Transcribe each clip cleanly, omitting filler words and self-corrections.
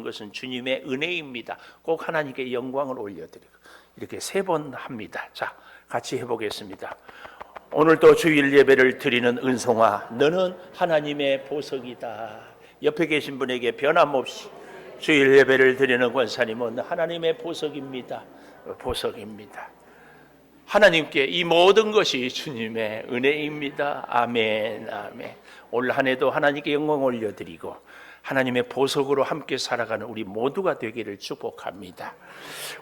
것은 주님의 은혜입니다. 꼭 하나님께 영광을 올려드리고 이렇게 3번 합니다. 자, 같이 해보겠습니다. 오늘도 주일 예배를 드리는 은송아, 너는 하나님의 보석이다. 옆에 계신 분에게 변함없이 주일 예배를 드리는 권사님은 하나님의 보석입니다. 보석입니다. 하나님께 이 모든 것이 주님의 은혜입니다. 아멘, 아멘. 올 한 해도 하나님께 영광 올려드리고 하나님의 보석으로 함께 살아가는 우리 모두가 되기를 축복합니다.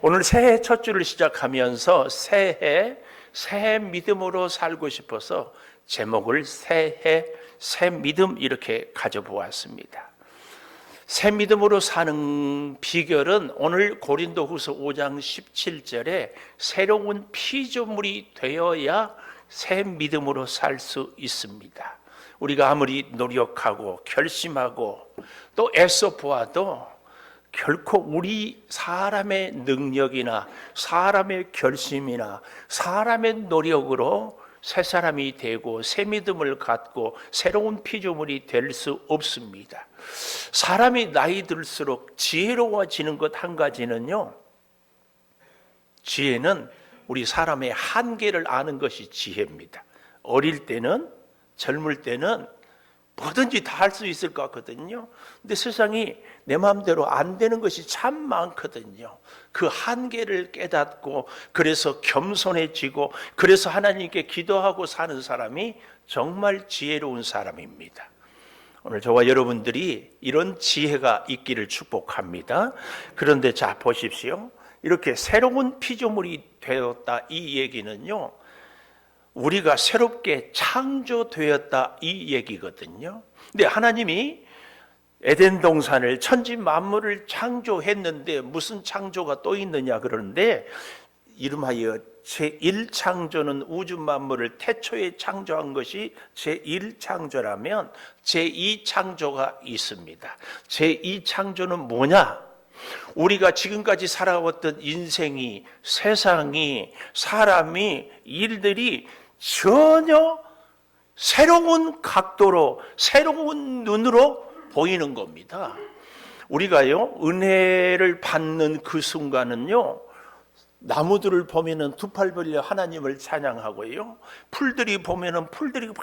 오늘 새해 첫 주를 시작하면서 새해 새 믿음으로 살고 싶어서 제목을 새해 새 믿음 이렇게 가져보았습니다. 새 믿음으로 사는 비결은 오늘 고린도후서 5장 17절에 새로운 피조물이 되어야 새 믿음으로 살 수 있습니다. 우리가 아무리 노력하고 결심하고 또 애써 보아도 결코 우리 사람의 능력이나 사람의 결심이나 사람의 노력으로 새 사람이 되고 새 믿음을 갖고 새로운 피조물이 될 수 없습니다. 사람이 나이 들수록 지혜로워지는 것 한 가지는요, 지혜는 우리 사람의 한계를 아는 것이 지혜입니다. 어릴 때는, 젊을 때는 뭐든지 다 할 수 있을 것 같거든요. 근데 세상이 내 마음대로 안 되는 것이 참 많거든요. 그 한계를 깨닫고 그래서 겸손해지고 그래서 하나님께 기도하고 사는 사람이 정말 지혜로운 사람입니다. 오늘 저와 여러분들이 이런 지혜가 있기를 축복합니다. 그런데 자 보십시오. 이렇게 새로운 피조물이 되었다 이 얘기는요, 우리가 새롭게 창조되었다 이 얘기거든요. 근데 하나님이 에덴 동산을 천지 만물을 창조했는데 무슨 창조가 또 있느냐 그러는데, 이름하여 제1창조는 우주 만물을 태초에 창조한 것이 제1창조라면 제2창조가 있습니다. 제2창조는 뭐냐? 우리가 지금까지 살아왔던 인생이, 세상이, 사람이, 일들이 전혀 새로운 각도로, 새로운 눈으로 보이는 겁니다. 우리가요, 은혜를 받는 그 순간은요, 나무들을 보면은 두 팔 벌려 하나님을 찬양하고요, 풀들이 보면은 풀들이 막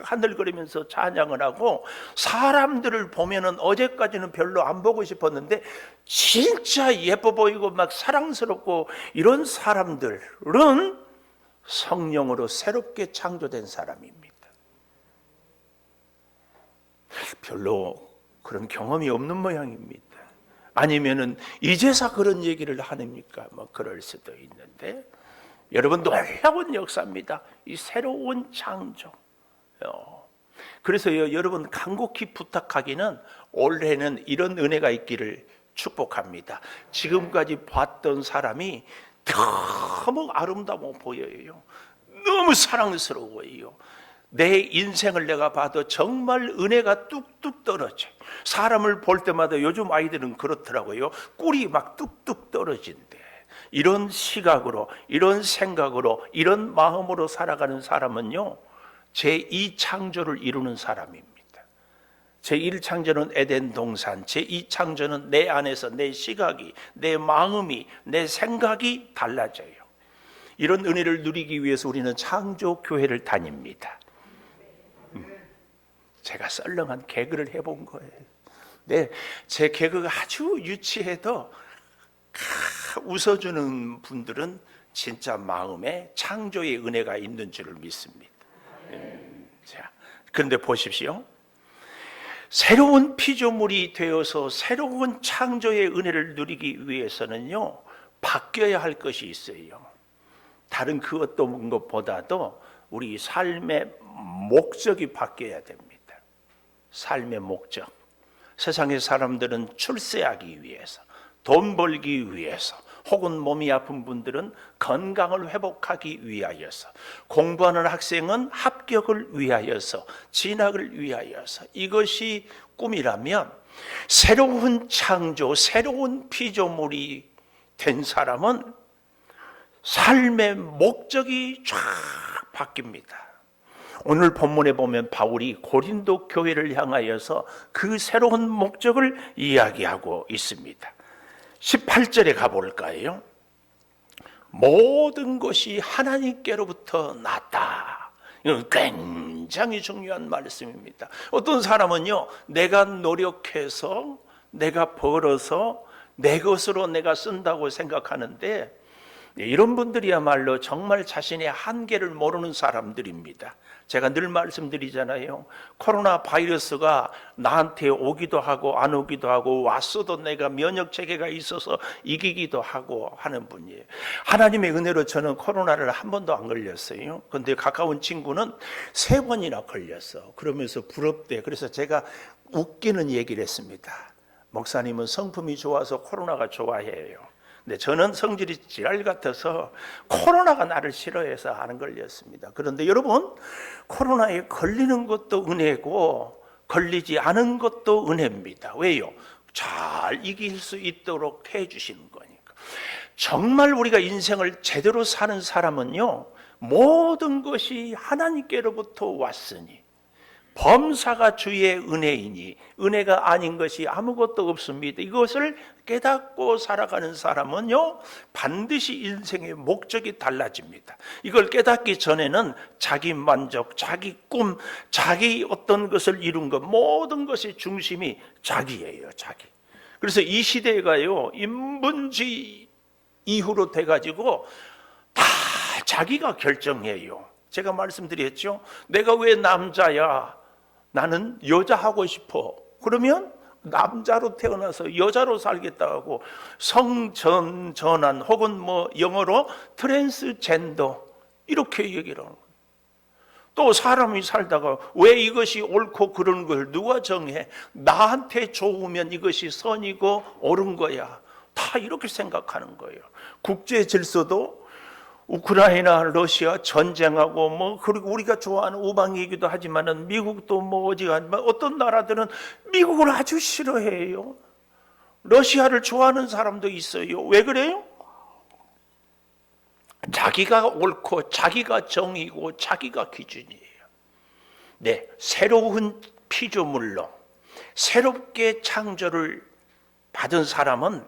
하늘거리면서 찬양을 하고, 사람들을 보면은 어제까지는 별로 안 보고 싶었는데 진짜 예뻐 보이고 막 사랑스럽고, 이런 사람들은 성령으로 새롭게 창조된 사람입니다. 별로 그런 경험이 없는 모양입니다. 아니면은 이제서 그런 얘기를 하니까 뭐 그럴 수도 있는데, 여러분 놀라운 역사입니다. 이 새로운 창조. 그래서 여러분 간곡히 부탁하기는 올해는 이런 은혜가 있기를 축복합니다. 지금까지 봤던 사람이 너무 아름다워 보여요. 너무 사랑스러워요. 내 인생을 내가 봐도 정말 은혜가 뚝뚝 떨어져. 사람을 볼 때마다 요즘 아이들은 그렇더라고요. 꿀이 막 뚝뚝 떨어진대. 이런 시각으로, 이런 생각으로, 이런 마음으로 살아가는 사람은요, 제2창조를 이루는 사람입니다. 제1창조는 에덴 동산, 제2창조는 내 안에서 내 시각이, 내 마음이, 내 생각이 달라져요. 이런 은혜를 누리기 위해서 우리는 창조교회를 다닙니다. 제가 썰렁한 개그를 해본 거예요. 네, 제 개그가 아주 유치해도 웃어주는 분들은 진짜 마음에 창조의 은혜가 있는 줄을 믿습니다. 자, 그런데 보십시오. 새로운 피조물이 되어서 새로운 창조의 은혜를 누리기 위해서는요, 바뀌어야 할 것이 있어요. 다른 그 어떤 것보다도 우리 삶의 목적이 바뀌어야 됩니다. 삶의 목적. 세상의 사람들은 출세하기 위해서, 돈 벌기 위해서, 혹은 몸이 아픈 분들은 건강을 회복하기 위하여서, 공부하는 학생은 합격을 위하여서, 진학을 위하여서, 이것이 꿈이라면 새로운 창조, 새로운 피조물이 된 사람은 삶의 목적이 쫙 바뀝니다. 오늘 본문에 보면 바울이 고린도 교회를 향하여서 그 새로운 목적을 이야기하고 있습니다. 18절에 가볼까요? 모든 것이 하나님께로부터 났다. 이건 굉장히 중요한 말씀입니다. 어떤 사람은요, 내가 노력해서, 내가 벌어서 내 것으로 내가 쓴다고 생각하는데, 이런 분들이야말로 정말 자신의 한계를 모르는 사람들입니다. 제가 늘 말씀드리잖아요. 코로나 바이러스가 나한테 오기도 하고 안 오기도 하고, 왔어도 내가 면역 체계가 있어서 이기기도 하고 하는 분이에요. 하나님의 은혜로 저는 코로나를 한 번도 안 걸렸어요. 그런데 가까운 친구는 3번이나 걸렸어. 그러면서 부럽대. 그래서 제가 웃기는 얘기를 했습니다. 목사님은 성품이 좋아서 코로나가 좋아해요. 근데 저는 성질이 지랄 같아서 코로나가 나를 싫어해서 안 걸렸습니다. 그런데 여러분, 코로나에 걸리는 것도 은혜고 걸리지 않은 것도 은혜입니다. 왜요? 잘 이길 수 있도록 해주시는 거니까. 정말 우리가 인생을 제대로 사는 사람은요, 모든 것이 하나님께로부터 왔으니 범사가 주의 은혜이니 은혜가 아닌 것이 아무것도 없습니다. 이것을 깨닫고 살아가는 사람은요, 반드시 인생의 목적이 달라집니다. 이걸 깨닫기 전에는 자기 만족, 자기 꿈, 자기 어떤 것을 이룬 것, 모든 것의 중심이 자기예요. 자기. 그래서 이 시대가요, 인본주의 이후로 돼가지고 다 자기가 결정해요. 제가 말씀드렸죠. 내가 왜 남자야? 나는 여자 하고 싶어. 그러면 남자로 태어나서 여자로 살겠다 하고, 성전환 혹은 영어로 트랜스젠더 이렇게 얘기를 하는 거예요. 또 사람이 살다가 왜 이것이 옳고 그런 걸 누가 정해? 나한테 좋으면 이것이 선이고 옳은 거야. 다 이렇게 생각하는 거예요. 국제 질서도 우크라이나, 러시아 전쟁하고 그리고 우리가 좋아하는 우방이기도 하지만은 미국도 어지간하면 어떤 나라들은 미국을 아주 싫어해요. 러시아를 좋아하는 사람도 있어요. 왜 그래요? 자기가 옳고 자기가 정의고 자기가 기준이에요. 네, 새로운 피조물로 새롭게 창조를 받은 사람은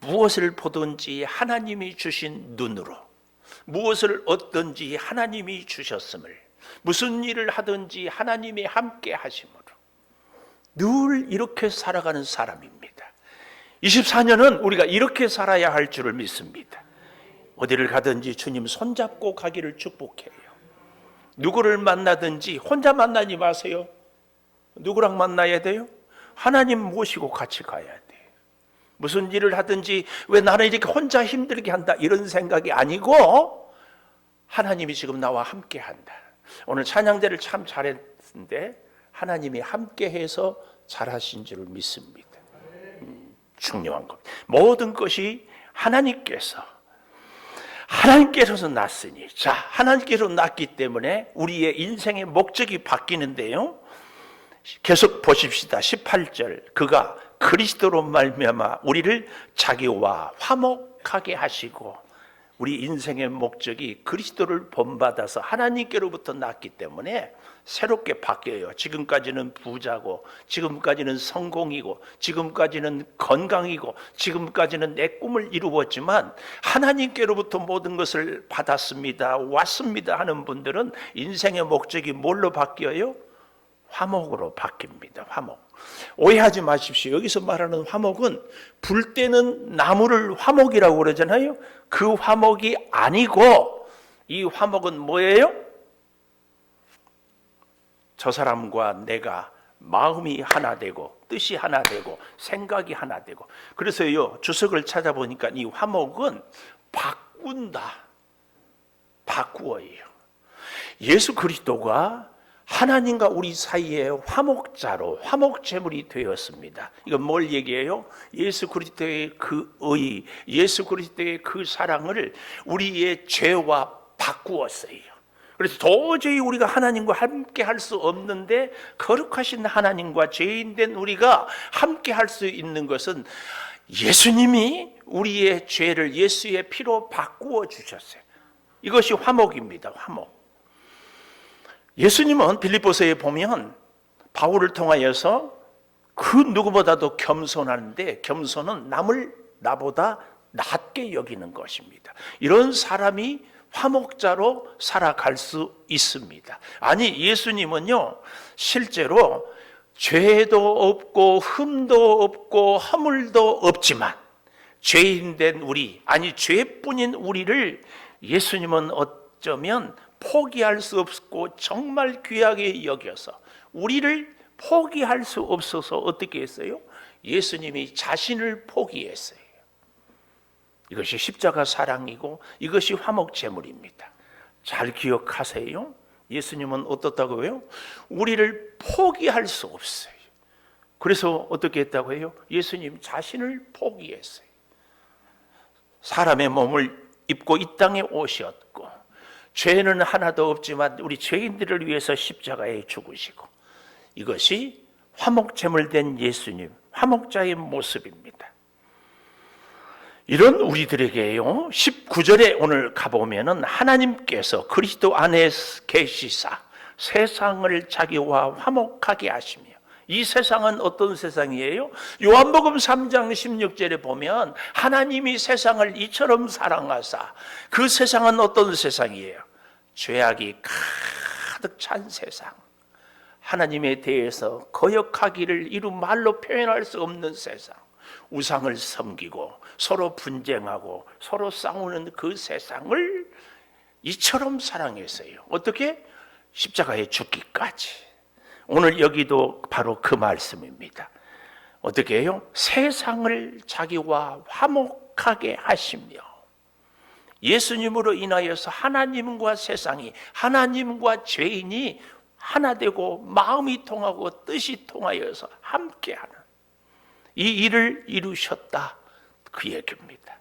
무엇을 보든지 하나님이 주신 눈으로, 무엇을 얻든지 하나님이 주셨음을, 무슨 일을 하든지 하나님이 함께 하심으로 늘 이렇게 살아가는 사람입니다. 24년은 우리가 이렇게 살아야 할 줄을 믿습니다. 어디를 가든지 주님 손잡고 가기를 축복해요. 누구를 만나든지 혼자 만나지 마세요. 누구랑 만나야 돼요? 하나님 모시고 같이 가야 돼요. 무슨 일을 하든지 왜 나는 이렇게 혼자 힘들게 한다, 이런 생각이 아니고 하나님이 지금 나와 함께 한다. 오늘 찬양대를 참 잘했는데 하나님이 함께 해서 잘하신 줄을 믿습니다. 중요한 겁니다. 모든 것이 하나님께서 났으니, 자, 하나님께서 났기 때문에 우리의 인생의 목적이 바뀌는데요. 계속 보십시다. 18절, 그가 그리스도로 말미암아 우리를 자기와 화목하게 하시고, 우리 인생의 목적이 그리스도를 본받아서 하나님께로부터 났기 때문에 새롭게 바뀌어요. 지금까지는 부자고, 지금까지는 성공이고, 지금까지는 건강이고, 지금까지는 내 꿈을 이루었지만 하나님께로부터 모든 것을 받았습니다, 왔습니다 하는 분들은 인생의 목적이 뭘로 바뀌어요? 화목으로 바뀝니다. 화목. 오해하지 마십시오. 여기서 말하는 화목은 불 때는 나무를 화목이라고 그러잖아요. 그 화목이 아니고, 이 화목은 뭐예요? 저 사람과 내가 마음이 하나 되고 뜻이 하나 되고 생각이 하나 되고. 그래서요, 주석을 찾아보니까 이 화목은 바꾼다, 바꾸어요. 예수 그리스도가 하나님과 우리 사이에 화목자로, 화목제물이 되었습니다. 이건 뭘 얘기해요? 예수 그리스도의 그 의, 예수 그리스도의 그 사랑을 우리의 죄와 바꾸었어요. 그래서 도저히 우리가 하나님과 함께 할 수 없는데, 거룩하신 하나님과 죄인된 우리가 함께 할 수 있는 것은 예수님이 우리의 죄를 예수의 피로 바꾸어 주셨어요. 이것이 화목입니다. 화목. 예수님은 빌립보서에 보면 바울을 통하여서 그 누구보다도 겸손한데, 겸손은 남을 나보다 낮게 여기는 것입니다. 이런 사람이 화목자로 살아갈 수 있습니다. 아니, 예수님은요, 실제로 죄도 없고 흠도 없고 허물도 없지만 죄인된 우리, 아니 죄뿐인 우리를 예수님은 어쩌면 포기할 수 없고 정말 귀하게 여겨서 우리를 포기할 수 없어서 어떻게 했어요? 예수님이 자신을 포기했어요. 이것이 십자가 사랑이고 이것이 화목제물입니다. 잘 기억하세요. 예수님은 어떻다고요? 우리를 포기할 수 없어요. 그래서 어떻게 했다고 해요? 예수님 자신을 포기했어요. 사람의 몸을 입고 이 땅에 오셨고 죄는 하나도 없지만 우리 죄인들을 위해서 십자가에 죽으시고, 이것이 화목제물된 예수님, 화목자의 모습입니다. 이런 우리들에게요, 19절에 오늘 가보면은 하나님께서 그리스도 안에 계시사 세상을 자기와 화목하게 하시며, 이 세상은 어떤 세상이에요? 요한복음 3장 16절에 보면 하나님이 세상을 이처럼 사랑하사, 그 세상은 어떤 세상이에요? 죄악이 가득 찬 세상, 하나님에 대해서 거역하기를 이루 말로 표현할 수 없는 세상, 우상을 섬기고 서로 분쟁하고 서로 싸우는 그 세상을 이처럼 사랑했어요. 어떻게? 십자가에 죽기까지. 오늘 여기도 바로 그 말씀입니다. 어떻게 해요? 세상을 자기와 화목하게 하시며, 예수님으로 인하여서 하나님과 세상이, 하나님과 죄인이 하나 되고 마음이 통하고 뜻이 통하여서 함께하는 이 일을 이루셨다, 그 얘기입니다.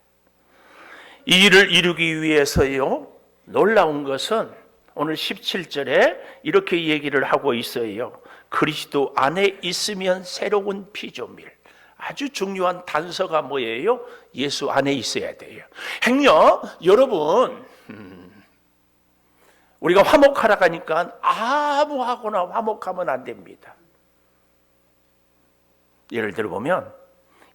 이 일을 이루기 위해서요, 놀라운 것은 오늘 17절에 이렇게 얘기를 하고 있어요. 그리스도 안에 있으면 새로운 피조물. 아주 중요한 단서가 뭐예요? 예수 안에 있어야 돼요. 행여 여러분, 우리가 화목하라 하니까 아무하거나 화목하면 안 됩니다. 예를 들어 보면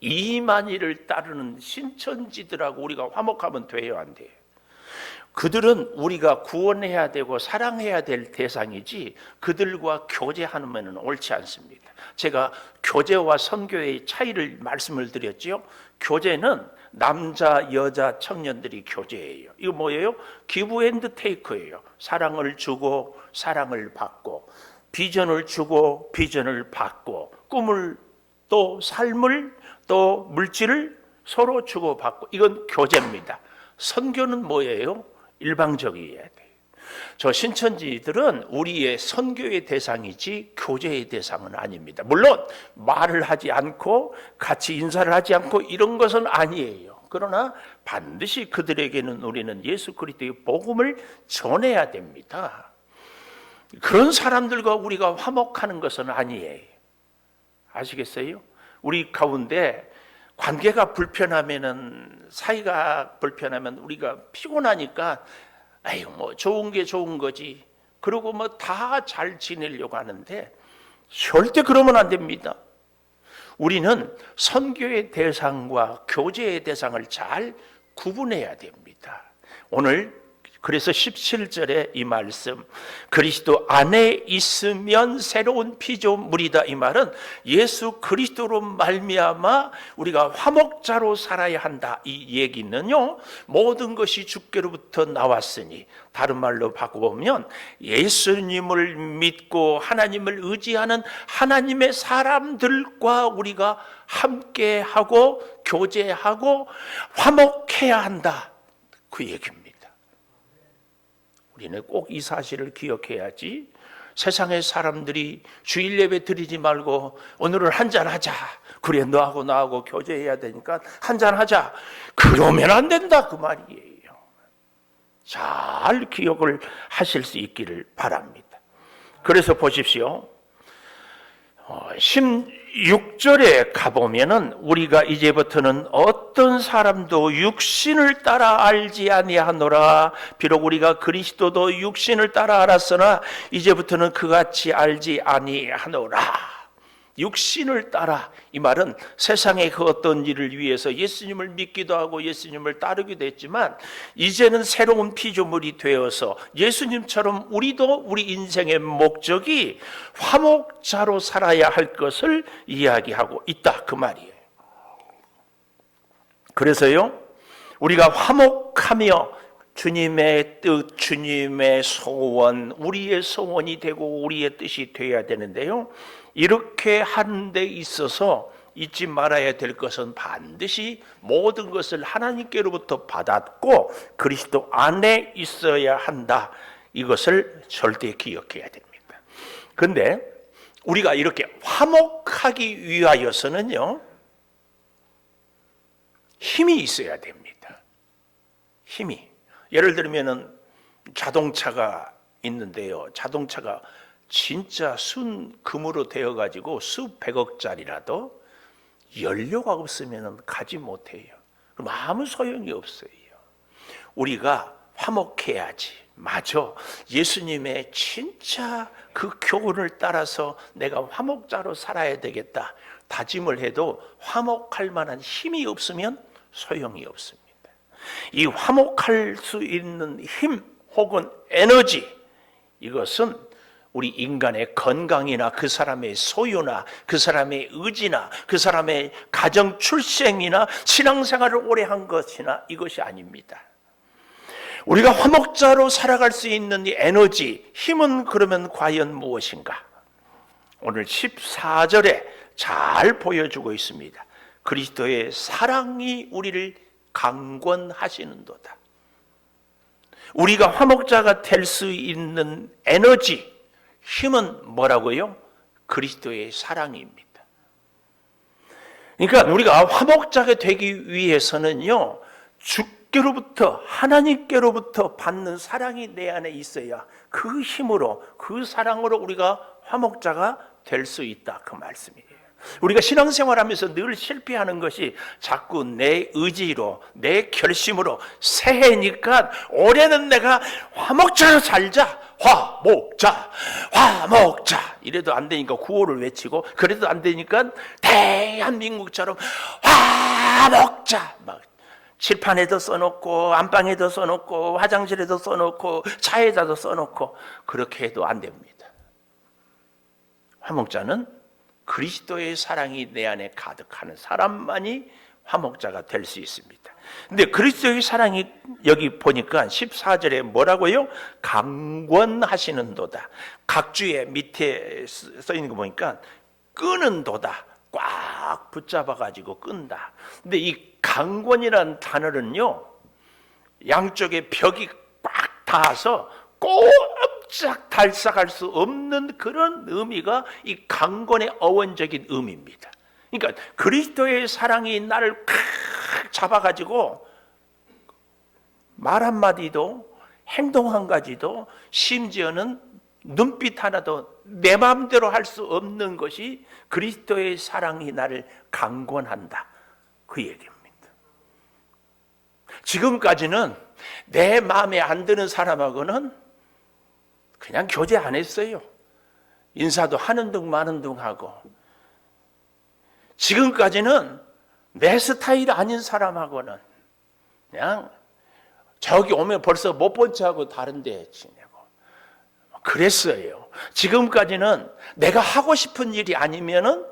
이만희를 따르는 신천지들하고 우리가 화목하면 돼요, 안 돼요? 그들은 우리가 구원해야 되고 사랑해야 될 대상이지 그들과 교제하면 옳지 않습니다. 제가 교제와 선교의 차이를 말씀을 드렸죠. 교제는 남자, 여자, 청년들이 교제예요. 이거 뭐예요? 기브 앤드 테이크예요. 사랑을 주고 사랑을 받고, 비전을 주고 비전을 받고, 꿈을 또 삶을 또 물질을 서로 주고받고, 이건 교제입니다. 선교는 뭐예요? 일방적이어야 돼요. 저 신천지들은 우리의 선교의 대상이지 교제의 대상은 아닙니다. 물론 말을 하지 않고 같이 인사를 하지 않고 이런 것은 아니에요. 그러나 반드시 그들에게는 우리는 예수 그리스도의 복음을 전해야 됩니다. 그런 사람들과 우리가 화목하는 것은 아니에요. 아시겠어요? 우리 가운데 관계가 불편하면은, 사이가 불편하면 우리가 피곤하니까 아유 뭐 좋은 게 좋은 거지, 그리고 뭐 다 잘 지내려고 하는데 절대 그러면 안 됩니다. 우리는 선교의 대상과 교제의 대상을 잘 구분해야 됩니다. 오늘 그래서 17절에 이 말씀, 그리스도 안에 있으면 새로운 피조물이다, 이 말은 예수 그리스도로 말미암아 우리가 화목자로 살아야 한다, 이 얘기는요, 모든 것이 주께로부터 나왔으니, 다른 말로 바꿔보면 예수님을 믿고 하나님을 의지하는 하나님의 사람들과 우리가 함께하고 교제하고 화목해야 한다, 그 얘기입니다. 우리는 꼭 이 사실을 기억해야지. 세상의 사람들이 주일 예배 드리지 말고 오늘은 한잔하자, 그래 너하고 나하고 교제해야 되니까 한잔하자, 그러면 안 된다, 그 말이에요. 잘 기억을 하실 수 있기를 바랍니다. 그래서 보십시오. 16절에 가보면은 우리가 이제부터는 어떤 사람도 육신을 따라 알지 아니하노라. 비록 우리가 그리스도도 육신을 따라 알았으나 이제부터는 그같이 알지 아니하노라. 육신을 따라, 이 말은 세상의 그 어떤 일을 위해서 예수님을 믿기도 하고 예수님을 따르기도 했지만 이제는 새로운 피조물이 되어서 예수님처럼 우리도 우리 인생의 목적이 화목자로 살아야 할 것을 이야기하고 있다, 그 말이에요. 그래서요, 우리가 화목하며 주님의 뜻, 주님의 소원, 우리의 소원이 되고 우리의 뜻이 되어야 되는데요, 이렇게 하는 데 있어서 잊지 말아야 될 것은 반드시 모든 것을 하나님께로부터 받았고 그리스도 안에 있어야 한다. 이것을 절대 기억해야 됩니다. 그런데 우리가 이렇게 화목하기 위하여서는요, 힘이 있어야 됩니다. 힘이. 예를 들면은 자동차가 있는데요, 자동차가 진짜 순금으로 되어가지고 수백억짜리라도 연료가 없으면 가지 못해요. 그럼 아무 소용이 없어요. 우리가 화목해야지. 맞아. 예수님의 진짜 그 교훈을 따라서 내가 화목자로 살아야 되겠다 다짐을 해도 화목할 만한 힘이 없으면 소용이 없습니다. 이 화목할 수 있는 힘 혹은 에너지, 이것은 우리 인간의 건강이나 그 사람의 소유나 그 사람의 의지나 그 사람의 가정 출생이나 신앙생활을 오래 한 것이나 이것이 아닙니다. 우리가 화목자로 살아갈 수 있는 이 에너지, 힘은 그러면 과연 무엇인가? 오늘 14절에 잘 보여주고 있습니다. 그리스도의 사랑이 우리를 강권하시는도다. 우리가 화목자가 될 수 있는 에너지, 힘은 뭐라고요? 그리스도의 사랑입니다. 그러니까 우리가 화목자가 되기 위해서는요, 주께로부터, 하나님께로부터 받는 사랑이 내 안에 있어야 그 힘으로, 그 사랑으로 우리가 화목자가 될 수 있다, 그 말씀이에요. 우리가 신앙생활하면서 늘 실패하는 것이 자꾸 내 의지로, 내 결심으로 새해니까 올해는 내가 화목자로 살자, 화목자, 화목자 이래도 안 되니까 구호를 외치고, 그래도 안 되니까 대한민국처럼 화목자 막 칠판에도 써놓고 안방에도 써놓고 화장실에도 써놓고 차에다도 써놓고, 그렇게 해도 안 됩니다. 화목자는 그리스도의 사랑이 내 안에 가득하는 사람만이 화목자가 될 수 있습니다. 근데 그리스도의 사랑이 여기 보니까 14절에 뭐라고요? 강권하시는도다. 각주의 밑에 써 있는 거 보니까 끄는도다. 꽉 붙잡아가지고 끈다. 근데 이 강권이라는 단어는요, 양쪽에 벽이 꽉 닿아서 꼼짝 달싹할 수 없는 그런 의미가 이 강권의 어원적인 의미입니다. 그러니까 그리스도의 사랑이 나를 칵 잡아가지고 말 한마디도 행동 한 가지도 심지어는 눈빛 하나도 내 마음대로 할 수 없는 것이 그리스도의 사랑이 나를 강권한다, 그 얘기입니다. 지금까지는 내 마음에 안 드는 사람하고는 그냥 교제 안 했어요. 인사도 하는 둥 마는 둥 하고. 지금까지는 내 스타일 아닌 사람하고는 그냥 저기 오면 벌써 못 본 척하고 다른 데 지내고 그랬어요. 지금까지는 내가 하고 싶은 일이 아니면은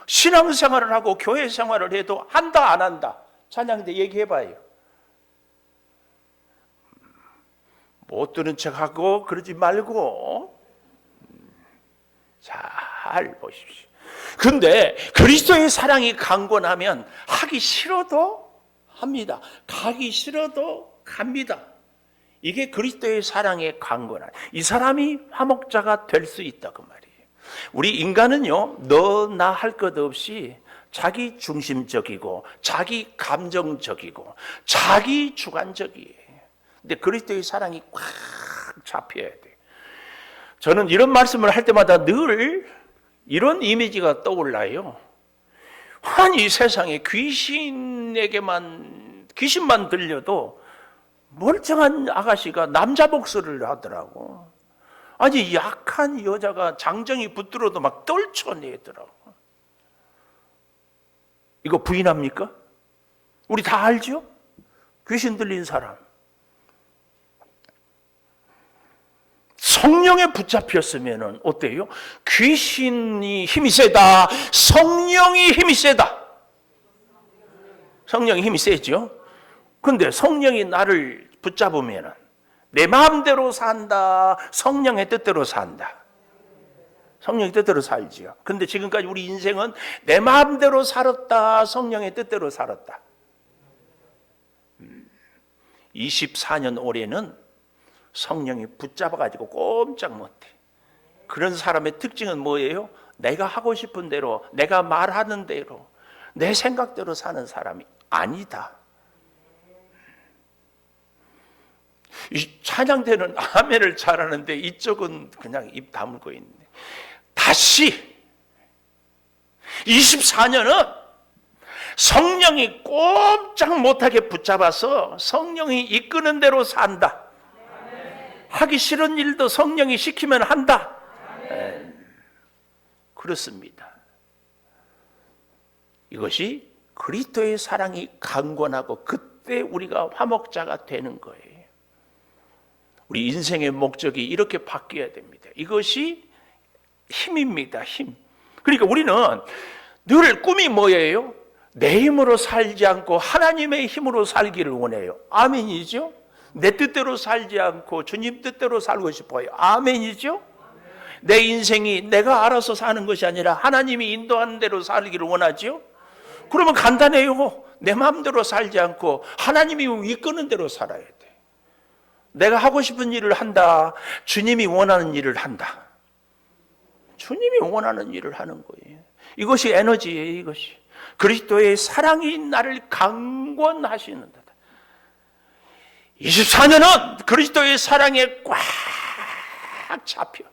신앙생활을 하고 교회 생활을 해도 한다 안 한다 찬양 때 얘기해봐요. 못 들은 척하고 그러지 말고 잘 보십시오. 그런데 그리스도의 사랑이 강권하면 하기 싫어도 합니다. 가기 싫어도 갑니다. 이게 그리스도의 사랑의 강권한, 이 사람이 화목자가 될 수 있다, 그 말이에요. 우리 인간은요, 너나 할 것 없이 자기 중심적이고 자기 감정적이고 자기 주관적이에요. 근데 그리스도의 사랑이 꽉 잡혀야 돼. 저는 이런 말씀을 할 때마다 늘 이런 이미지가 떠올라요. 아니 세상에 귀신만 들려도 멀쩡한 아가씨가 남자 목소리를 하더라고. 아니 약한 여자가 장정이 붙들어도 막 떨쳐내더라고. 이거 부인합니까? 우리 다 알죠? 귀신 들린 사람. 성령에 붙잡혔으면 어때요? 귀신이 힘이 세다. 성령이 힘이 세다. 성령이 힘이 세죠. 근데 성령이 나를 붙잡으면 내 마음대로 산다. 성령의 뜻대로 산다. 성령의 뜻대로 살지요. 근데 지금까지 우리 인생은 내 마음대로 살았다. 성령의 뜻대로 살았다. 24년 올해는 성령이 붙잡아가지고 꼼짝 못해. 그런 사람의 특징은 뭐예요? 내가 하고 싶은 대로, 내가 말하는 대로, 내 생각대로 사는 사람이 아니다. 이 찬양대는 아멘을 잘하는데 이쪽은 그냥 입 다물고 있네. 다시 24년은 성령이 꼼짝 못하게 붙잡아서 성령이 이끄는 대로 산다. 하기 싫은 일도 성령이 시키면 한다. 그렇습니다. 이것이 그리스도의 사랑이 강권하고 그때 우리가 화목자가 되는 거예요. 우리 인생의 목적이 이렇게 바뀌어야 됩니다. 이것이 힘입니다. 힘. 그러니까 우리는 늘 꿈이 뭐예요? 내 힘으로 살지 않고 하나님의 힘으로 살기를 원해요. 아멘이죠? 내 뜻대로 살지 않고 주님 뜻대로 살고 싶어요. 아멘이죠? 내 인생이 내가 알아서 사는 것이 아니라 하나님이 인도하는 대로 살기를 원하죠? 그러면 간단해요. 내 마음대로 살지 않고 하나님이 이끄는 대로 살아야 돼. 내가 하고 싶은 일을 한다. 주님이 원하는 일을 한다. 주님이 원하는 일을 하는 거예요. 이것이 에너지예요. 이것이 그리스도의 사랑이 나를 강권하시는 데 24년은 그리스도의 사랑에 꽉 잡혀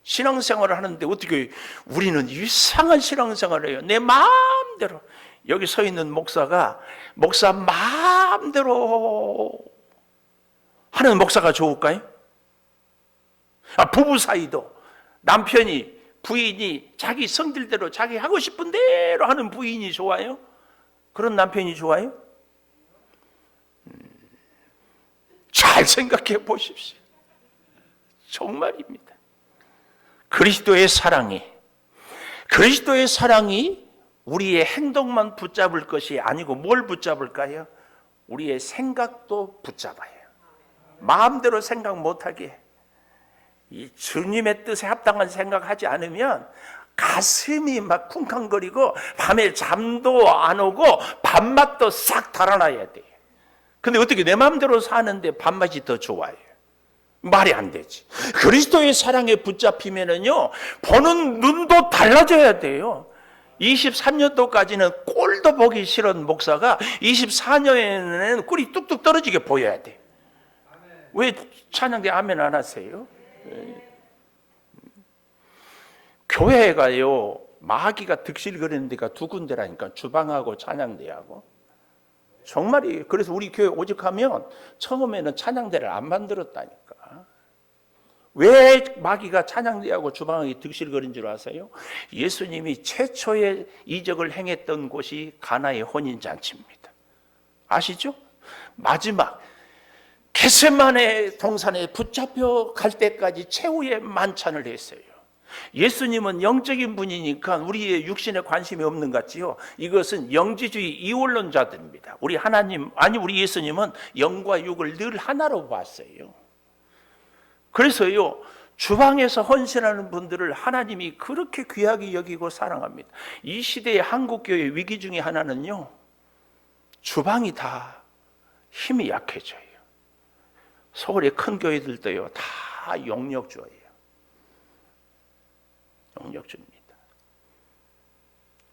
신앙생활을 하는데 어떻게 우리는 이상한 신앙생활을 해요. 내 마음대로. 여기 서 있는 목사 마음대로 하는 목사가 좋을까요? 부부 사이도 남편이 부인이 자기 성질대로 자기 하고 싶은 대로 하는 부인이 좋아요? 그런 남편이 좋아요? 잘 생각해 보십시오. 정말입니다. 그리스도의 사랑이 우리의 행동만 붙잡을 것이 아니고 뭘 붙잡을까요? 우리의 생각도 붙잡아요. 마음대로 생각 못하게. 이 주님의 뜻에 합당한 생각하지 않으면 가슴이 막 쿵쾅거리고 밤에 잠도 안 오고 밥맛도 싹 달아나야 돼. 근데 어떻게 내 마음대로 사는데 밥맛이 더 좋아요? 말이 안 되지. 그리스도의 사랑에 붙잡히면은요, 보는 눈도 달라져야 돼요. 23년도까지는 꼴도 보기 싫은 목사가 24년에는 꿀이 뚝뚝 떨어지게 보여야 돼. 왜 찬양대 아멘 안 하세요? 교회가요, 마귀가 득실거리는 데가 두 군데라니까. 주방하고 찬양대하고. 정말이. 그래서 우리 교회 오직하면 처음에는 찬양대를 안 만들었다니까. 왜 마귀가 찬양대하고 주방하기 득실거린 줄 아세요? 예수님이 최초의 이적을 행했던 곳이 가나의 혼인잔치입니다. 아시죠? 마지막 겟세마네 동산에 붙잡혀 갈 때까지 최후의 만찬을 했어요. 예수님은 영적인 분이니까 우리의 육신에 관심이 없는 것 같지요. 이것은 영지주의 이원론자들입니다. 우리 예수님은 영과 육을 늘 하나로 봤어요. 그래서요, 주방에서 헌신하는 분들을 하나님이 그렇게 귀하게 여기고 사랑합니다. 이 시대의 한국교회 위기 중에 하나는요, 주방이 다 힘이 약해져요. 서울의 큰 교회들도요, 다 용역주예요. 용역주입니다.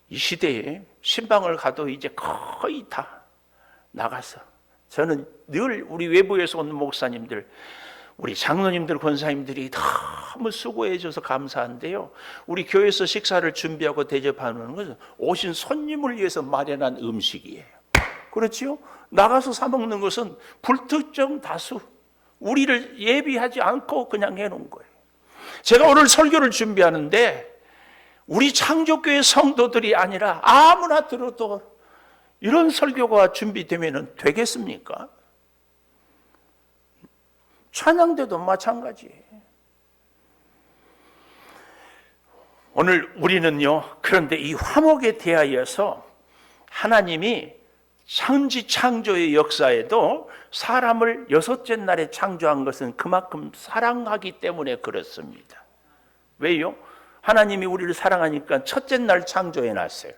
이 시대에 신방을 가도 이제 거의 다 나가서, 저는 늘 우리 외부에서 온 목사님들, 우리 장로님들, 권사님들이 너무 수고해 줘서 감사한데요, 우리 교회에서 식사를 준비하고 대접하는 것은 오신 손님을 위해서 마련한 음식이에요. 그렇지요? 나가서 사 먹는 것은 불특정 다수, 우리를 예비하지 않고 그냥 해놓은 거예요. 제가 오늘 설교를 준비하는데 우리 창조교회 성도들이 아니라 아무나 들어도 이런 설교가 준비되면 되겠습니까? 찬양대도 마찬가지예요. 오늘 우리는요, 그런데 이 화목에 대하여서 하나님이 천지 창조의 역사에도 사람을 여섯째 날에 창조한 것은 그만큼 사랑하기 때문에 그렇습니다. 왜요? 하나님이 우리를 사랑하니까 첫째 날 창조해 놨어요.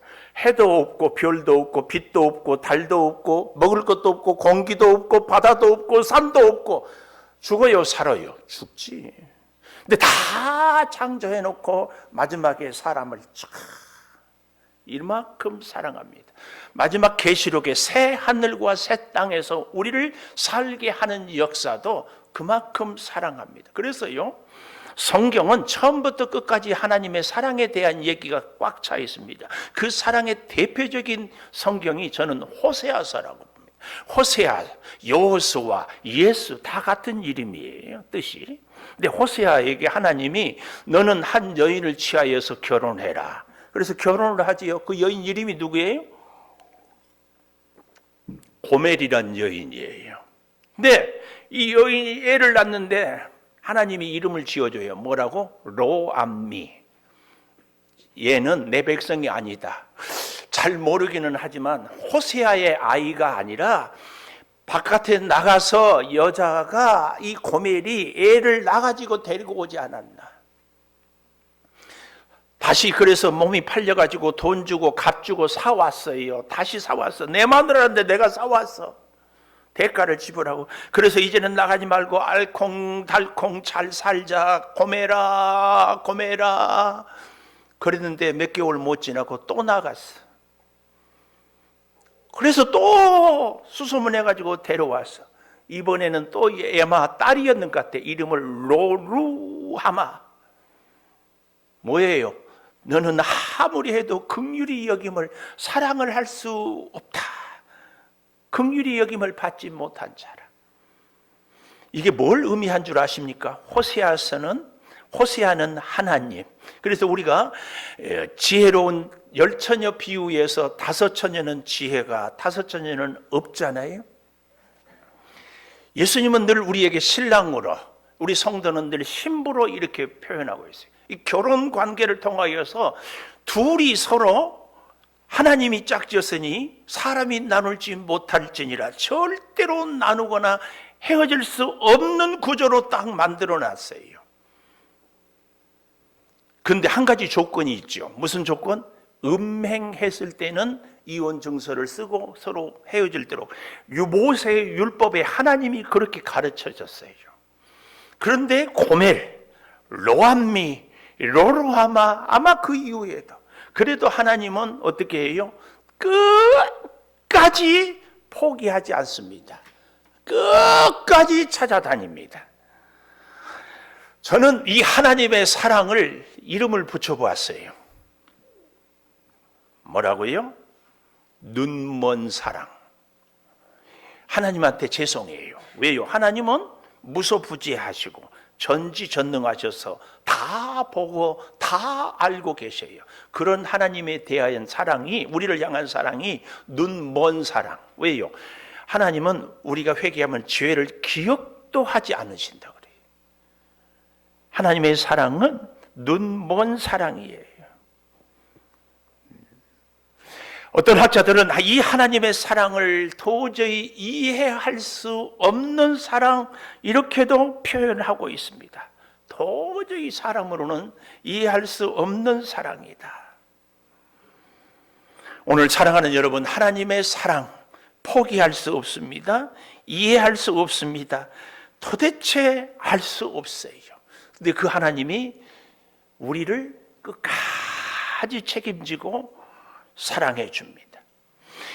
해도 없고 별도 없고 빛도 없고 달도 없고 먹을 것도 없고 공기도 없고 바다도 없고 산도 없고, 죽어요 살아요? 죽지. 근데 다 창조해 놓고 마지막에 사람을 쫙 이만큼 사랑합니다. 마지막 계시록의 새 하늘과 새 땅에서 우리를 살게 하는 역사도 그만큼 사랑합니다. 그래서요, 성경은 처음부터 끝까지 하나님의 사랑에 대한 얘기가 꽉 차 있습니다. 그 사랑의 대표적인 성경이 저는 호세아서라고 봅니다. 호세아, 여호수아, 예수 다 같은 이름이에요, 뜻이. 근데 호세아에게 하나님이 너는 한 여인을 취하여서 결혼해라. 그래서 결혼을 하지요. 그 여인 이름이 누구예요? 고멜이란 여인이에요. 근데 이 여인이 애를 낳는데 하나님이 이름을 지어줘요. 뭐라고? 로암미. 얘는 내 백성이 아니다. 잘 모르기는 하지만 호세아의 아이가 아니라 바깥에 나가서 여자가, 이 고멜이 애를 낳아가지고 데리고 오지 않았나. 다시 그래서 몸이 팔려가지고 돈 주고 값 주고 사왔어요. 다시 사왔어. 내 마누라인데 내가 사왔어. 대가를 지불하고. 그래서 이제는 나가지 말고 알콩달콩 잘 살자. 고멜아 고멜아. 그랬는데 몇 개월 못 지나고 또 나갔어. 그래서 또 수소문해가지고 데려왔어. 이번에는 또 아마 딸이었는 것 같아. 이름을 로루하마. 뭐예요? 너는 아무리 해도 긍휼히 여김을, 사랑을 할 수 없다. 긍휼히 여김을 받지 못한 자라. 이게 뭘 의미한 줄 아십니까? 호세아는 하나님. 그래서 우리가 지혜로운 열처녀 비유에서 다섯 처녀는 지혜가, 다섯 처녀는 없잖아요. 예수님은 늘 우리에게 신랑으로, 우리 성도는 늘 신부로 이렇게 표현하고 있어요. 이 결혼 관계를 통하여서 둘이 서로, 하나님이 짝지었으니 사람이 나눌지 못할지니라, 절대로 나누거나 헤어질 수 없는 구조로 딱 만들어 놨어요. 그런데 한 가지 조건이 있죠. 무슨 조건? 음행했을 때는 이혼 증서를 쓰고 서로 헤어질 대로, 모세의 율법에 하나님이 그렇게 가르쳐 줬어요. 그런데 고멜, 로암미, 로루하마, 아마 그 이후에도, 그래도 하나님은 어떻게 해요? 끝까지 포기하지 않습니다. 끝까지 찾아다닙니다. 저는 이 하나님의 사랑을 이름을 붙여보았어요. 뭐라고요? 눈먼 사랑. 하나님한테 죄송해요. 왜요? 하나님은 무소부지하시고 전지전능하셔서 다 보고 다 알고 계셔요. 그런 하나님에 대한 사랑이, 우리를 향한 사랑이 눈먼 사랑. 왜요? 하나님은 우리가 회개하면 죄를 기억도 하지 않으신다 그래요. 하나님의 사랑은 눈먼 사랑이에요. 어떤 학자들은 이 하나님의 사랑을 도저히 이해할 수 없는 사랑, 이렇게도 표현하고 있습니다. 도저히 사람으로는 이해할 수 없는 사랑이다. 오늘 사랑하는 여러분, 하나님의 사랑 포기할 수 없습니다. 이해할 수 없습니다. 도대체 알 수 없어요. 근데 그 하나님이 우리를 끝까지 책임지고 사랑해 줍니다.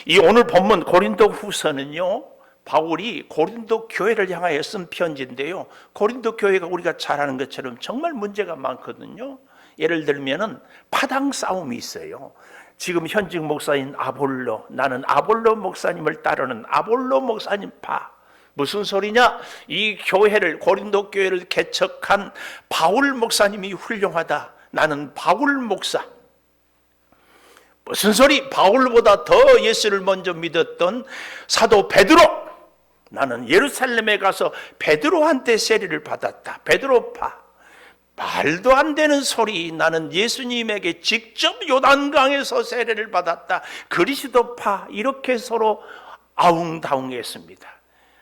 이 오늘 본문 고린도 후서는요, 바울이 고린도 교회를 향하여 쓴 편지인데요. 고린도 교회가 우리가 잘 아는 것처럼 정말 문제가 많거든요. 예를 들면은 파당 싸움이 있어요. 지금 현직 목사인 아볼로, 나는 아볼로 목사님을 따르는 아볼로 목사님 파. 무슨 소리냐? 이 교회를, 고린도 교회를 개척한 바울 목사님이 훌륭하다. 나는 바울 목사. 무슨 소리? 바울보다 더 예수를 먼저 믿었던 사도 베드로. 나는 예루살렘에 가서 베드로한테 세례를 받았다. 베드로파. 말도 안 되는 소리. 나는 예수님에게 직접 요단강에서 세례를 받았다. 그리스도파. 이렇게 서로 아웅다웅했습니다.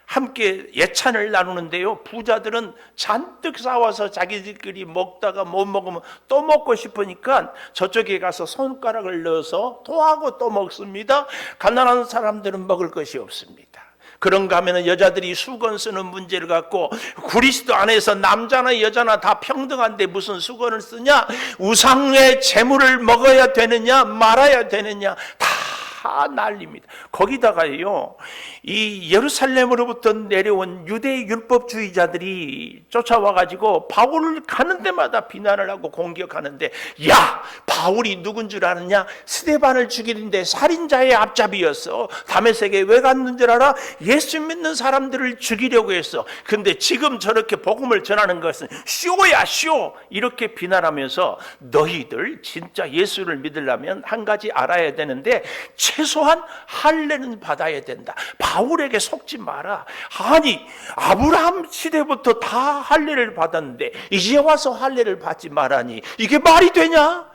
함께 예찬을 나누는데요. 부자들은 잔뜩 사와서 자기들끼리 먹다가 못 먹으면 또 먹고 싶으니까 저쪽에 가서 손가락을 넣어서 토하고 또 먹습니다. 가난한 사람들은 먹을 것이 없습니다. 그런가 하면 여자들이 수건 쓰는 문제를 갖고 그리스도 안에서 남자나 여자나 다 평등한데 무슨 수건을 쓰냐? 우상의 재물을 먹어야 되느냐 말아야 되느냐 다 난립니다. 거기다가요, 이 예루살렘으로부터 내려온 유대 율법주의자들이 쫓아와가지고 바울을 가는 데마다 비난을 하고 공격하는데, 야, 바울이 누군 줄 아느냐? 스데반을 죽이는데 살인자의 앞잡이였어. 다메섹에 왜 갔는 줄 알아? 예수 믿는 사람들을 죽이려고 했어. 근데 지금 저렇게 복음을 전하는 것은 쇼야, 쇼. 이렇게 비난하면서, 너희들 진짜 예수를 믿으려면 한 가지 알아야 되는데 최소한 할례는 받아야 된다. 바울에게 속지 마라. 아니, 아브라함 시대부터 다 할례를 받았는데 이제 와서 할례를 받지 말라니 이게 말이 되냐?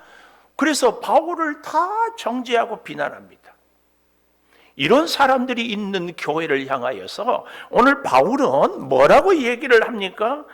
그래서 바울을 다 정죄하고 비난합니다. 이런 사람들이 있는 교회를 향하여서 오늘 바울은 뭐라고 얘기를 합니까?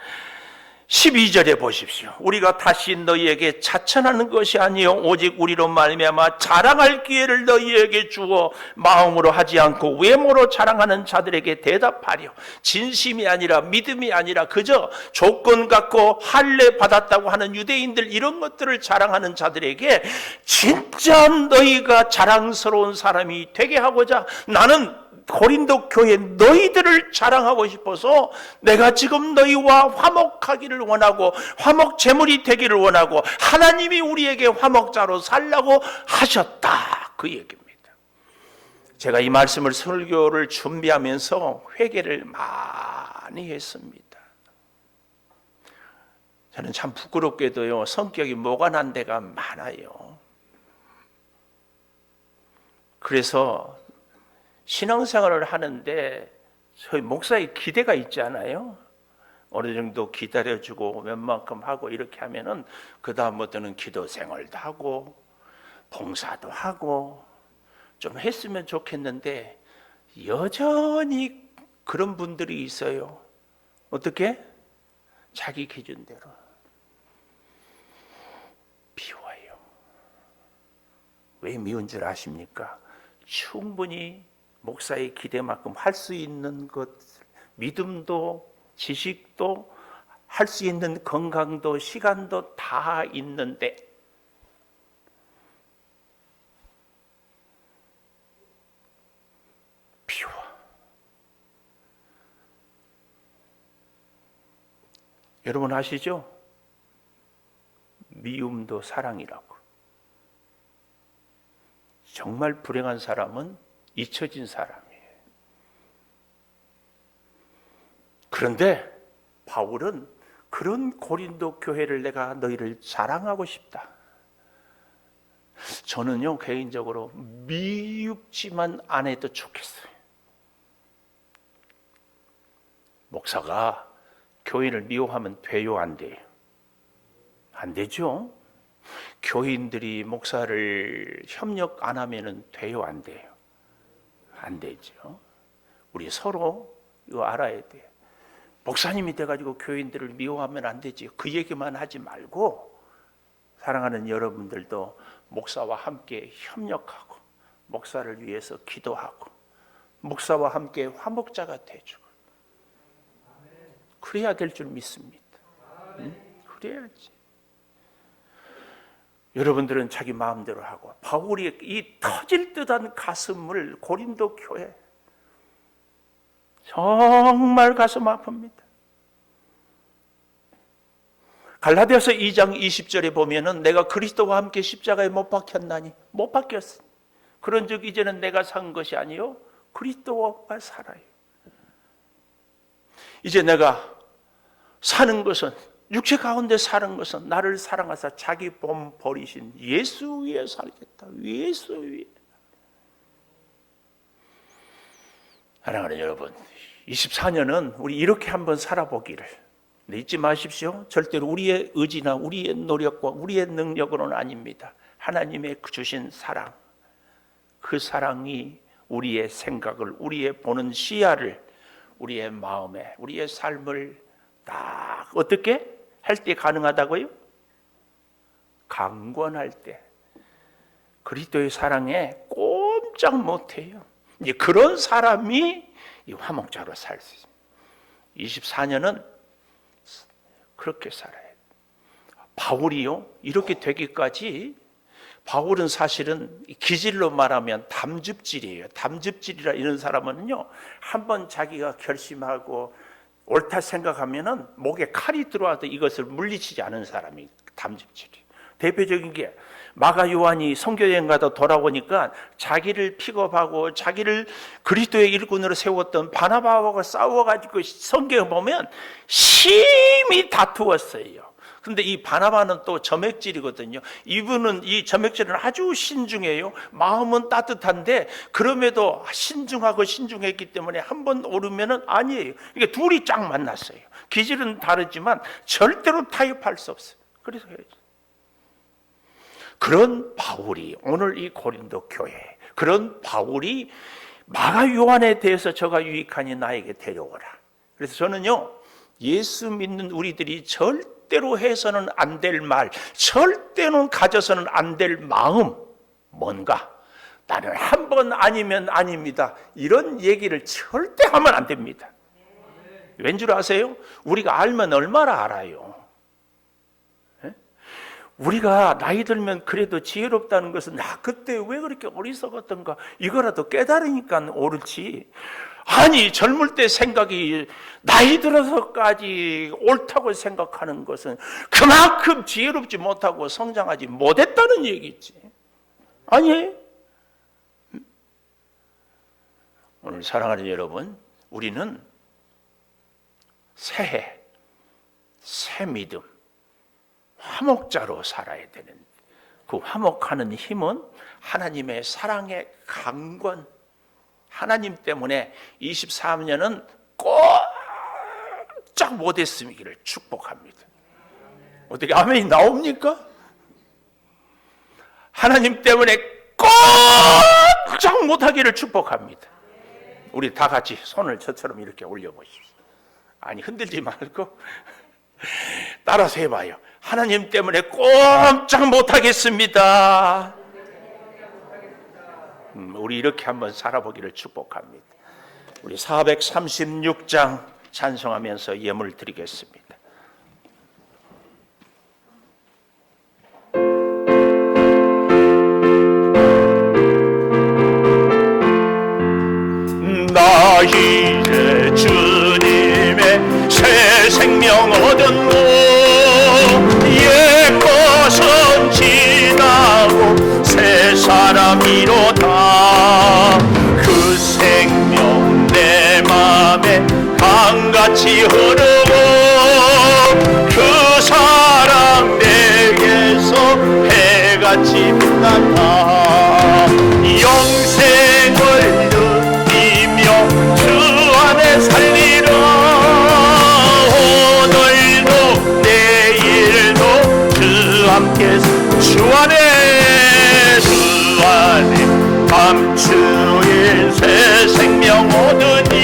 12절에 보십시오. 우리가 다시 너희에게 자천하는 것이 아니요 오직 우리로 말미암아 자랑할 기회를 너희에게 주어 마음으로 하지 않고 외모로 자랑하는 자들에게 대답하려. 진심이 아니라 믿음이 아니라 그저 조건 갖고 할례 받았다고 하는 유대인들 이런 것들을 자랑하는 자들에게 진짜 너희가 자랑스러운 사람이 되게 하고자 나는 고린도 교회 너희들을 자랑하고 싶어서 내가 지금 너희와 화목하기를 원하고 화목 제물이 되기를 원하고 하나님이 우리에게 화목자로 살라고 하셨다. 그 얘기입니다. 제가 이 말씀을 설교를 준비하면서 회개를 많이 했습니다. 저는 참 부끄럽게도요, 성격이 모관한 데가 많아요. 그래서 신앙생활을 하는데 저희 목사의 기대가 있지 않아요? 어느 정도 기다려주고 웬만큼 하고 이렇게 하면은 그 다음부터는 기도 생활도 하고 봉사도 하고 좀 했으면 좋겠는데 여전히 그런 분들이 있어요. 어떻게? 자기 기준대로 미워요. 왜 미운 줄 아십니까? 충분히 목사의 기대만큼 할 수 있는 것, 믿음도 지식도 할 수 있는 건강도 시간도 다 있는데 비워. 여러분 아시죠? 미움도 사랑이라고. 정말 불행한 사람은 잊혀진 사람이에요. 그런데 바울은 그런 고린도 교회를 내가 너희를 자랑하고 싶다. 저는요 개인적으로 미흡지만 안 해도 좋겠어요. 목사가 교인을 미워하면 돼요, 안 돼요? 안 되죠. 교인들이 목사를 협력 안 하면 돼요, 안 돼요? 안 되죠. 우리 서로 이거 알아야 돼요. 목사님이 돼가지고 교인들을 미워하면 안 되지. 그 얘기만 하지 말고 사랑하는 여러분들도 목사와 함께 협력하고 목사를 위해서 기도하고 목사와 함께 화목자가 되주고 그래야 될 줄 믿습니다. 응? 그래야지. 여러분들은 자기 마음대로 하고 바울이 이 터질 듯한 가슴을 고린도 교회 정말 가슴 아픕니다. 갈라디아서 2장 20절에 보면은 내가 그리스도와 함께 십자가에 못 박혔나니 못 박혔으니 그런즉 이제는 내가 산 것이 아니요 그리스도가 살아요. 이제 내가 사는 것은 육체 가운데 사는 것은 나를 사랑하사 자기 몸 버리신 예수 위에 살겠다. 예수 위에. 사랑하는 여러분, 24년은 우리 이렇게 한번 살아보기를 잊지 마십시오. 절대로 우리의 의지나 우리의 노력과 우리의 능력으로는 아닙니다. 하나님의 주신 사랑, 그 사랑이 우리의 생각을, 우리의 보는 시야를, 우리의 마음에, 우리의 삶을 딱 어떻게 할 때 가능하다고요? 강권할 때 그리스도의 사랑에 꼼짝 못해요. 이제 그런 사람이 이 화목자로 살 수 있습니다. 24년은 그렇게 살아야 돼요. 바울이요, 이렇게 되기까지 바울은 사실은 기질로 말하면 담즙질이에요. 담즙질이라 이런 사람은요, 한번 자기가 결심하고 옳다 생각하면은 목에 칼이 들어와도 이것을 물리치지 않은 사람이 담즙질이에요. 대표적인 게 마가 요한이 선교여행 가다 돌아오니까 자기를 픽업하고 자기를 그리스도의 일꾼으로 세웠던 바나바와 싸워가지고 성경에 보면 심히 다투었어요. 근데 이 바나바는 또 점액질이거든요. 이분은 이 점액질은 아주 신중해요. 마음은 따뜻한데 그럼에도 신중하고 신중했기 때문에 한 번 오르면은 아니에요. 이게 둘이 쫙 만났어요. 기질은 다르지만 절대로 타협할 수 없어요. 그래서 그런 바울이 오늘 이 고린도 교회, 그런 바울이 마가 요한에 대해서 저가 유익하니 나에게 데려오라. 그래서 저는요, 예수 믿는 우리들이 절대로 해서는 안 될 말, 절대로 가져서는 안 될 마음, 뭔가 나는 한 번 아니면 아닙니다, 이런 얘기를 절대 하면 안 됩니다. 왠 줄 아세요? 우리가 알면 얼마나 알아요. 우리가 나이 들면 그래도 지혜롭다는 것은 그때 왜 그렇게 어리석었던가 이거라도 깨달으니까 옳지, 아니 젊을 때 생각이 나이 들어서까지 옳다고 생각하는 것은 그만큼 지혜롭지 못하고 성장하지 못했다는 얘기지. 아니에요? 오늘 사랑하는 여러분, 우리는 새해, 새 믿음, 화목자로 살아야 되는, 그 화목하는 힘은 하나님의 사랑의 강권, 하나님 때문에 23년은 꼼짝 못했음이기를 축복합니다. 어떻게 아멘이 나옵니까? 하나님 때문에 꼼짝 못하기를 축복합니다. 우리 다 같이 손을 저처럼 이렇게 올려보십시오. 아니, 흔들지 말고 따라서 해봐요. 하나님 때문에 꼼짝 못하겠습니다. 우리 이렇게 한번 살아보기를 축복합니다. 우리 436장 찬송하면서 예물 드리겠습니다. 나 이제 주님의 새 생명 얻었노. 옛 것은 지나고 새 사람이로다. 그 생명 내 맘에 강같이 흐르고 그 사랑 내게서 해같이 빛난다. 영생을 누리며 주 안에 살리라. 오늘도 내일도 주 함께 주 안에 감추인 새 생명 얻으니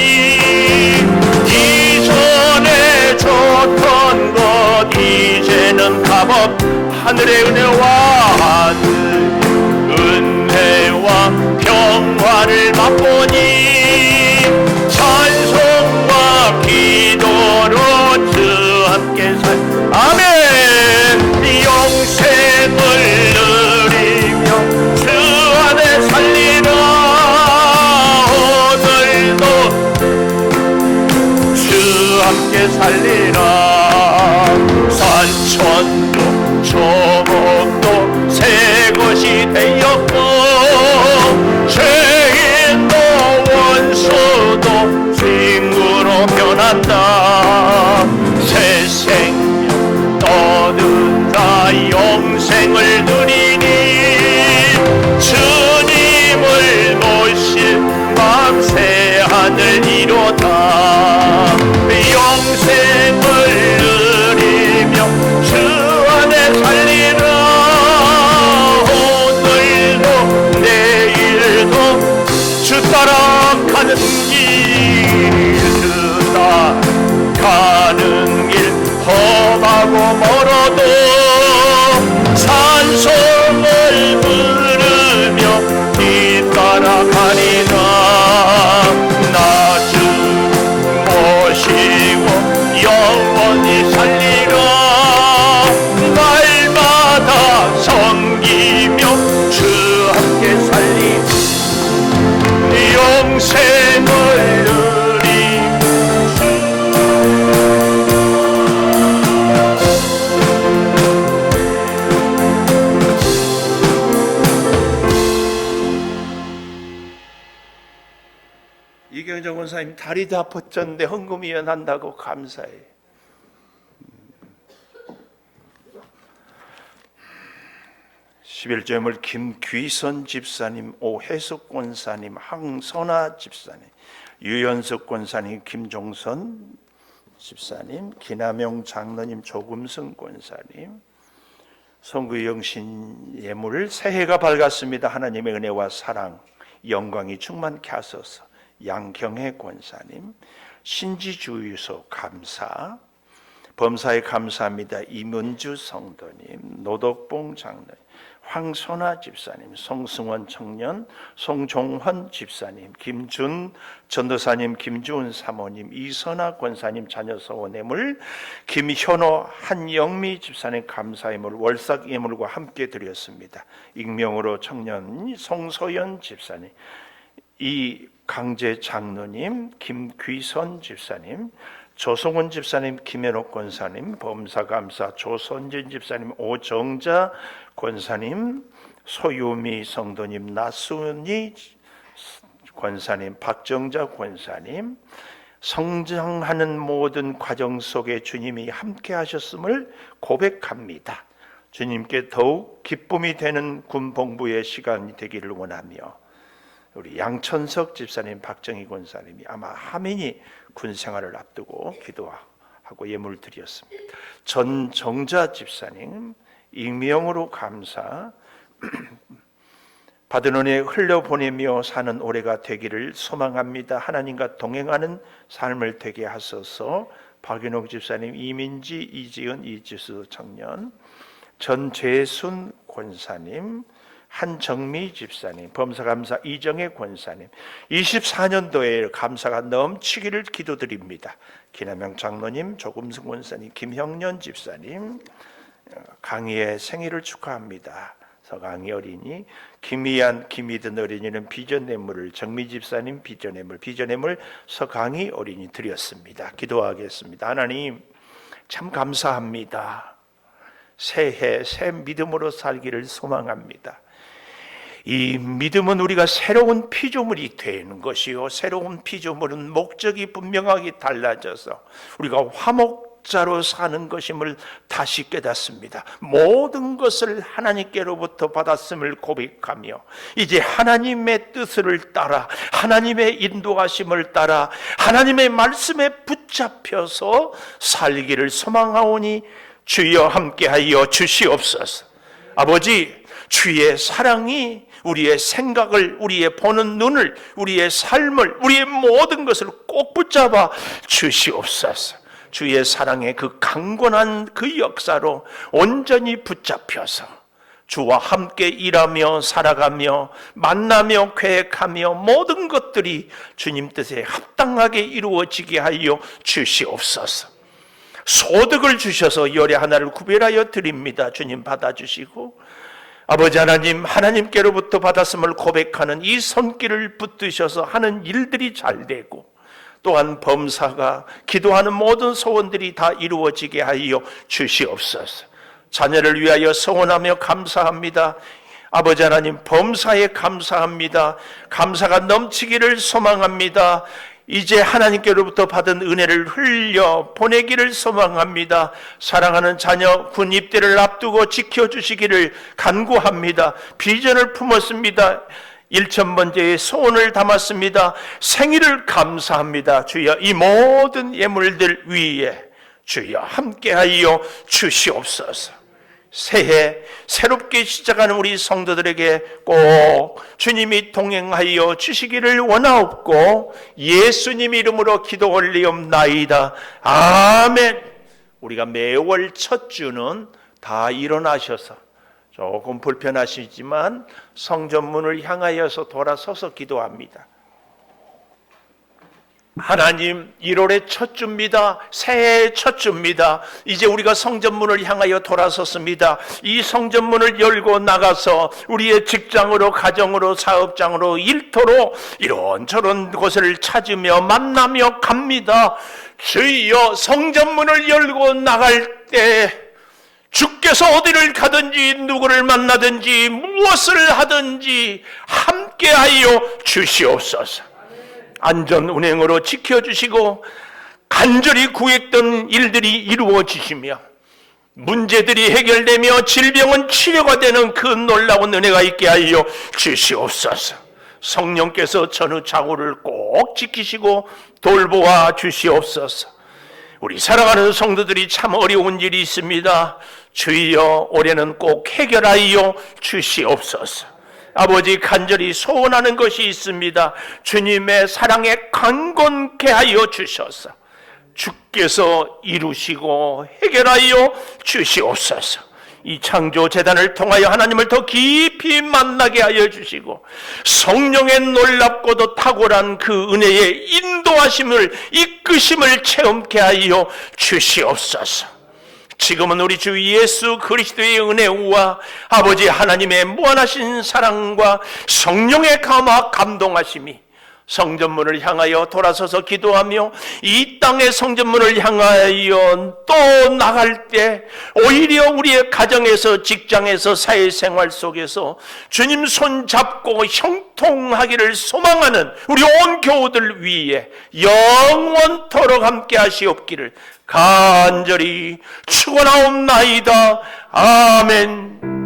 이전에 줬던 것 이제는 값없. 하늘의 은혜와 평화를 맛보니 찬송과 기도로 주 함께 살. 아멘. 영생을 누리며 주 안에 살리라. 오늘도 함께 살리라. 산천도 초목도 새 것이 되었고 죄인도 원수도 친구로 변한다. 새 생명 얻은 자 영생을 누리니 주님을 모실 밤새 하늘 이루다. 영생을 누리며 주 안에 살리라. 오늘도 내일도 주 따라가는 길, 주 따라가는 길 험하고 멀어도 산송을 부르며 뒤따라가리라. 나 주 모시고 영원히 살리라. 날마다 섬기며 주 함께 살리 영생을 누리. 이경정 권사님 다리 다 벗졌는데 헌금위원 한다고 감사해. 11조물 김귀선 집사님, 오혜숙 권사님, 항선아 집사님, 유연석 권사님, 김종선 집사님, 기남용 장로님, 조금승 권사님, 성구영신 예물 새해가 밝았습니다. 하나님의 은혜와 사랑, 영광이 충만케 하소서. 양경혜 권사님, 신지주유소 감사, 범사에 감사합니다. 이문주 성도님, 노덕봉 장로님, 황선아 집사님, 송승원 청년, 송종헌 집사님, 김준 전도사님, 김주은 사모님, 이선아 권사님 자녀 서원예물, 김현호 한영미 집사님 감사예물 월삭 예물과 함께 드렸습니다. 익명으로 청년 송소연 집사님, 이 강재 장로님, 김귀선 집사님, 조성원 집사님, 김현옥 권사님, 범사감사 조선진 집사님, 오정자 권사님, 소유미 성도님, 나순이 권사님, 박정자 권사님, 성장하는 모든 과정 속에 주님이 함께 하셨음을 고백합니다. 주님께 더욱 기쁨이 되는 군복무의 시간이 되기를 원하며 우리 양천석 집사님, 박정희 권사님이 아마 하민이 군 생활을 앞두고 기도하고 예물을 드렸습니다. 전정자 집사님, 익명으로 감사, 받은 은혜 흘려보내며 사는 올해가 되기를 소망합니다. 하나님과 동행하는 삶을 되게 하소서. 박윤옥 집사님, 이민지, 이지은, 이지수 청년, 전재순 권사님, 한정미 집사님, 범사감사 이정혜 권사님, 24년도에 감사가 넘치기를 기도드립니다. 기남영 장로님, 조금승 권사님, 김형년 집사님, 강희의 생일을 축하합니다. 서강희 어린이, 김희안, 김희든 어린이는 비전예물을, 정미 집사님 비전예물 서강희 어린이 드렸습니다. 기도하겠습니다. 하나님 참 감사합니다. 새해 새 믿음으로 살기를 소망합니다. 이 믿음은 우리가 새로운 피조물이 되는 것이요, 새로운 피조물은 목적이 분명하게 달라져서 우리가 화목자로 사는 것임을 다시 깨닫습니다. 모든 것을 하나님께로부터 받았음을 고백하며 이제 하나님의 뜻을 따라, 하나님의 인도하심을 따라 하나님의 말씀에 붙잡혀서 살기를 소망하오니 주여 함께하여 주시옵소서. 아버지, 주의 사랑이 우리의 생각을, 우리의 보는 눈을, 우리의 삶을, 우리의 모든 것을 꼭 붙잡아 주시옵소서. 주의 사랑의 그 강건한 그 역사로 온전히 붙잡혀서 주와 함께 일하며 살아가며 만나며 계획하며 모든 것들이 주님 뜻에 합당하게 이루어지게 하여 주시옵소서. 소득을 주셔서 열의 하나를 구별하여 드립니다. 주님 받아주시고, 아버지 하나님, 하나님께로부터 받았음을 고백하는 이 손길을 붙드셔서 하는 일들이 잘 되고 또한 범사가 기도하는 모든 소원들이 다 이루어지게 하여 주시옵소서. 자녀를 위하여 소원하며 감사합니다. 아버지 하나님, 범사에 감사합니다. 감사가 넘치기를 소망합니다. 이제 하나님께로부터 받은 은혜를 흘려 보내기를 소망합니다. 사랑하는 자녀 군 입대를 앞두고 지켜주시기를 간구합니다. 비전을 품었습니다. 1000번째의 소원을 담았습니다. 생일을 감사합니다. 주여, 이 모든 예물들 위에 주여 함께하여 주시옵소서. 새해 새롭게 시작하는 우리 성도들에게 꼭 주님이 동행하여 주시기를 원하옵고 예수님 이름으로 기도 올리옵나이다. 아멘. 우리가 매월 첫 주는 다 일어나셔서 조금 불편하시지만 성전문을 향하여서 돌아서서 기도합니다. 하나님, 1월의 첫 주입니다. 새해의 첫 주입니다. 이제 우리가 성전문을 향하여 돌아섰습니다. 이 성전문을 열고 나가서 우리의 직장으로, 가정으로, 사업장으로, 일터로 이런저런 곳을 찾으며 만나며 갑니다. 주여, 성전문을 열고 나갈 때 주께서 어디를 가든지 누구를 만나든지 무엇을 하든지 함께하여 주시옵소서. 안전 운행으로 지켜주시고 간절히 구했던 일들이 이루어지시며 문제들이 해결되며 질병은 치료가 되는 그 놀라운 은혜가 있게 하여 주시옵소서. 성령께서 전후 좌우를 꼭 지키시고 돌보아 주시옵소서. 우리 사랑하는 성도들이 참 어려운 일이 있습니다. 주여, 올해는 꼭 해결하여 주시옵소서. 아버지, 간절히 소원하는 것이 있습니다. 주님의 사랑에 강건케 하여 주셔서 주께서 이루시고 해결하여 주시옵소서. 이 창조재단을 통하여 하나님을 더 깊이 만나게 하여 주시고 성령의 놀랍고도 탁월한 그 은혜의 인도하심을, 이끄심을 체험케 하여 주시옵소서. 지금은 우리 주 예수 그리스도의 은혜와 아버지 하나님의 무한하신 사랑과 성령의 감동하심이 성전문을 향하여 돌아서서 기도하며 이 땅의 성전문을 향하여 또 나갈 때 오히려 우리의 가정에서, 직장에서, 사회생활 속에서 주님 손 잡고 형통하기를 소망하는 우리 온 교우들 위에 영원토록 함께 하시옵기를 간절히 축원하옵나이다. 아멘.